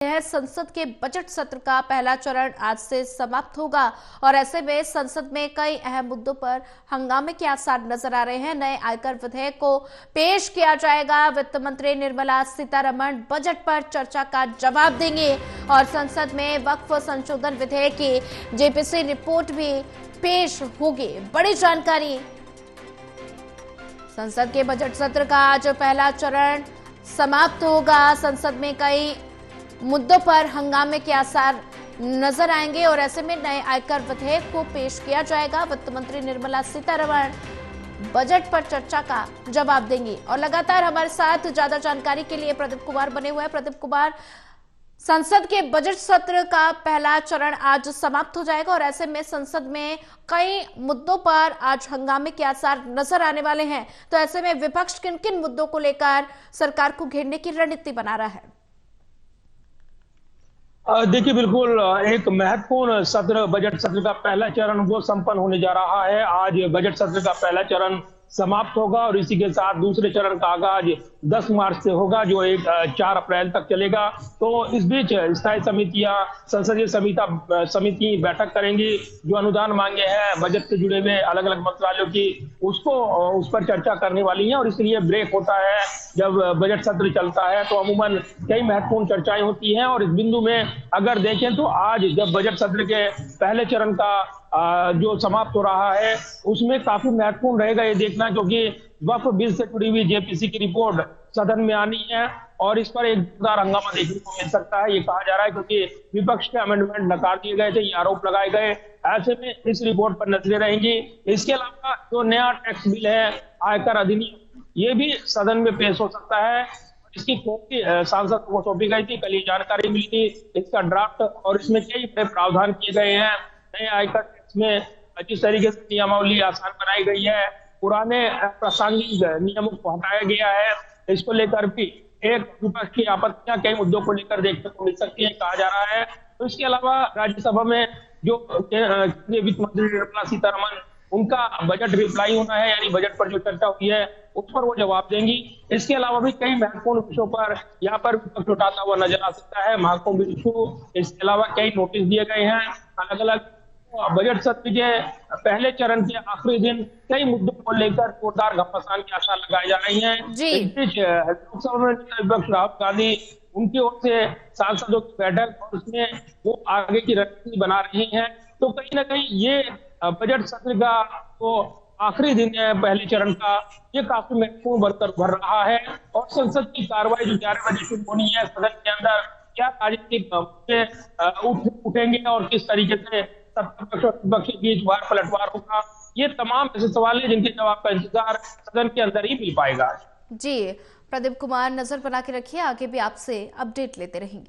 है। संसद के बजट सत्र का पहला चरण आज से समाप्त होगा और ऐसे में संसद में कई अहम मुद्दों पर हंगामे के आसार नजर आ रहे हैं। नए आयकर विधेयक को पेश किया जाएगा। वित्त मंत्री निर्मला सीतारमण बजट पर चर्चा का जवाब देंगे और संसद में वक्फ संशोधन विधेयक की जेपीसी रिपोर्ट भी पेश होगी। बड़ी जानकारी। संसद के बजट सत्र का आज पहला चरण समाप्त होगा। संसद में कई मुद्दों पर हंगामे के आसार नजर आएंगे और ऐसे में नए आयकर विधेयक को पेश किया जाएगा। वित्त मंत्री निर्मला सीतारमण बजट पर चर्चा का जवाब देंगी और लगातार हमारे साथ ज्यादा जानकारी के लिए प्रदीप कुमार बने हुए हैं। प्रदीप कुमार, संसद के बजट सत्र का पहला चरण आज समाप्त हो जाएगा और ऐसे में संसद में कई मुद्दों पर आज हंगामे के आसार नजर आने वाले हैं, तो ऐसे में विपक्ष किन किन मुद्दों को लेकर सरकार को घेरने की रणनीति बना रहा है? देखिए, बिल्कुल एक महत्वपूर्ण सत्र, बजट सत्र का पहला चरण वो संपन्न होने जा रहा है। आज बजट सत्र का पहला चरण समाप्त होगा और इसी के साथ दूसरे चरण का आगाज 10 मार्च से होगा, जो 4 अप्रैल तक चलेगा। तो इस बीच स्थायी समितियां, संसदीय समिति बैठक करेंगी। जो अनुदान मांगे हैं बजट से जुड़े हुए अलग अलग मंत्रालयों की, उस पर चर्चा करने वाली है और इसलिए ब्रेक होता है। जब बजट सत्र चलता है तो अमूमन कई महत्वपूर्ण चर्चाएं होती हैं और इस बिंदु में अगर देखें तो आज जब बजट सत्र के पहले चरण का जो समाप्त हो रहा है उसमें काफी महत्वपूर्ण रहेगा ये देखना, क्योंकि वक्फ बिल से जुड़ी हुई जेपीसी की रिपोर्ट सदन में आनी है और इस पर एक जोरदार हंगामा देखने को मिल सकता है, ये कहा जा रहा है, क्योंकि विपक्ष के अमेंडमेंट नकार दिए गए थे, ये आरोप लगाए गए। ऐसे में इस रिपोर्ट पर नजरें रहेंगी। इसके अलावा जो नया टैक्स बिल है, आयकर अधिनियम, ये भी सदन में पेश हो सकता है। इसकी कॉपी सांसद को सौंपी गई थी, कल ये जानकारी मिली थी इसका ड्राफ्ट, और इसमें कई प्रावधान किए गए हैं। नए आयकर टैक्स में जिस तरीके से नियमावली आसान बनाई गई है, पुराने प्रासंगिक नियमों को हटाया गया है, इसको लेकर भी एक विपक्ष की आपत्तियां कई मुद्दों को लेकर देखने को मिल सकती है, कहा जा रहा है। तो इसके अलावा राज्यसभा में जो केंद्रीय वित्त मंत्री निर्मला सीतारमण, उनका बजट रिप्लाई होना है, यानी बजट पर जो चर्चा हुई है उस पर वो जवाब देंगी। इसके अलावा भी कई महत्वपूर्ण विषयों पर यहाँ पर विपक्ष उठाता हुआ नजर आ सकता है, महत्वपूर्ण इशू। इसके अलावा कई नोटिस दिए गए हैं अलग अलग। बजट सत्र के पहले चरण के आखिरी दिन कई मुद्दों को लेकर जोरदार घमासान के आसार लगाए जा रही हैं। इस बीच लोकसभा में विपक्ष राहुल गांधी, उनकी ओर से सांसदों की बैठक और उसमें वो आगे की रणनीति बना रही हैं। तो कहीं ना कहीं ये बजट सत्र का वो आखिरी दिन है पहले चरण का, ये काफी महत्वपूर्ण बनकर उभर रहा है और संसद की कार्रवाई जो 11 बजे शुरू होनी है, सदन के अंदर क्या राजनीतिक उठेंगे और किस तरीके से विपक्ष के बीच वार पलटवार होगा, ये तमाम ऐसे सवाल हैं जिनके जवाब का इंतजार सदन के अंदर ही मिल पाएगा। जी प्रदीप कुमार, नजर बना के रखिए, आगे भी आपसे अपडेट लेते रहेंगे।